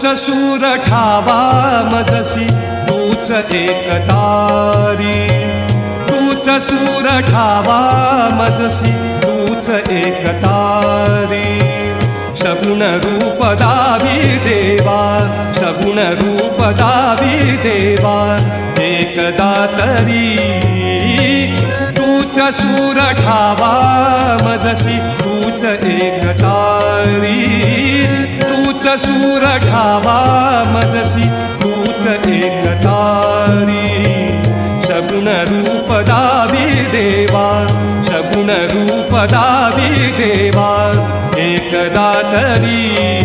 तूच सूर ठावा मजसी तूच एकतारी, तूच सूर ठावा मजसी तूच एकतारी. सगुण रूप दावी देवा, सगुण रूप दावी देवा एकदा तरी. तूच सूर ठावा मजसी तूच एकतारी, तूच सूर ठावा मजसी तूच एकतारी. सगुण रूप दावी देवा, सगुण रूप दावी देवा एकदा तरी.